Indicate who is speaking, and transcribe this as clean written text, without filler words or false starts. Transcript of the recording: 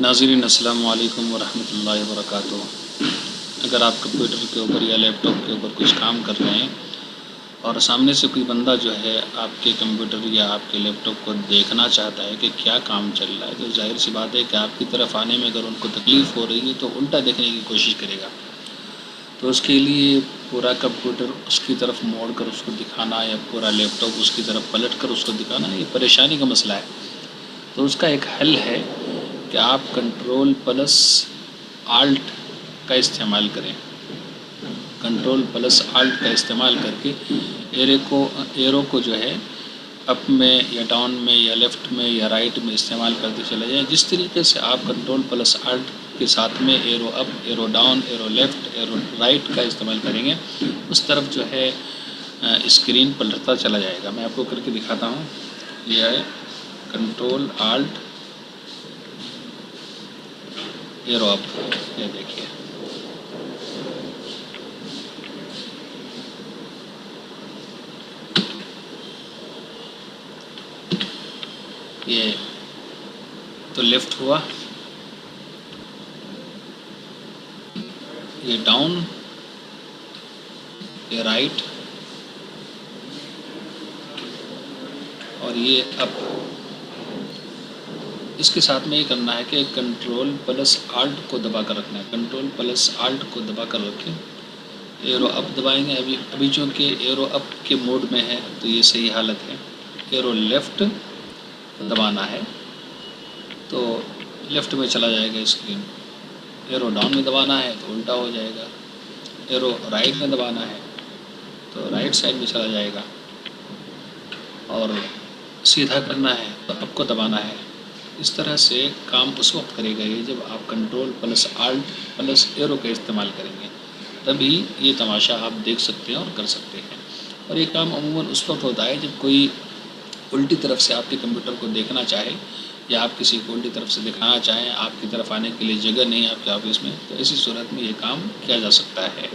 Speaker 1: ناظرین السلام علیکم ورحمۃ اللہ وبرکاتہ۔ اگر آپ کمپیوٹر کے اوپر یا لیپ ٹاپ کے اوپر کچھ کام کر رہے ہیں اور سامنے سے کوئی بندہ جو ہے آپ کے کمپیوٹر یا آپ کے لیپ ٹاپ کو دیکھنا چاہتا ہے کہ کیا کام چل رہا ہے، تو ظاہر سی بات ہے کہ آپ کی طرف آنے میں اگر ان کو تکلیف ہو رہی ہے تو الٹا دیکھنے کی کوشش کرے گا۔ تو اس کے لیے پورا کمپیوٹر اس کی طرف موڑ کر اس کو دکھانا یا پورا لیپ ٹاپ اس کی طرف پلٹ کر اس کو دکھانا، یہ پریشانی کا مسئلہ ہے۔ تو اس کا ایک حل ہے کہ آپ کنٹرول پلس آلٹ کا استعمال کریں۔ کنٹرول پلس آلٹ کا استعمال کر کے ایرو کو جو ہے اپ میں یا ڈاؤن میں یا لیفٹ میں یا رائٹ میں استعمال کرتے چلے جائیں۔ جس طریقے سے آپ کنٹرول پلس آلٹ کے ساتھ میں arrow up, arrow down, arrow left, arrow right کا استعمال کریں گے، اس طرف جو ہے اسکرین پلٹتا چلا جائے گا۔ میں آپ کو کر کے دکھاتا ہوں۔ یہ ہے کنٹرول آلٹ ایرو اپ، یہ دیکھیے یہ تو لیفٹ ہوا، یہ ڈاؤن، یہ رائٹ اور یہ اپ۔ اس کے ساتھ میں یہ کرنا ہے کہ کنٹرول پلس آلٹ کو دبا کر رکھنا ہے۔ کنٹرول پلس آلٹ کو دبا کر رکھیں، ایرو اپ دبائیں گے۔ ابھی چونکہ ایرو اپ کے موڈ میں ہے تو یہ صحیح حالت ہے۔ ایرو لیفٹ دبانا ہے تو لیفٹ میں چلا جائے گا اسکرین۔ ایرو ڈاؤن میں دبانا ہے تو الٹا ہو جائے گا۔ ایرو رائٹ میں دبانا ہے تو رائٹ سائڈ میں چلا جائے گا، اور سیدھا کرنا ہے تو اپ کو دبانا ہے۔ اس طرح سے کام اس وقت کرے گا یہ جب آپ control plus alt plus arrow کا استعمال کریں گے، تبھی یہ تماشا آپ دیکھ سکتے ہیں اور کر سکتے ہیں۔ اور یہ کام عموماً اس وقت ہوتا ہے جب کوئی الٹی طرف سے آپ کے کمپیوٹر کو دیکھنا چاہے یا آپ کسی کو الٹی طرف سے دکھانا چاہیں، آپ کی طرف آنے کے لیے جگہ نہیں آپ کے آفس میں، تو ایسی صورت میں یہ کام کیا جا سکتا ہے۔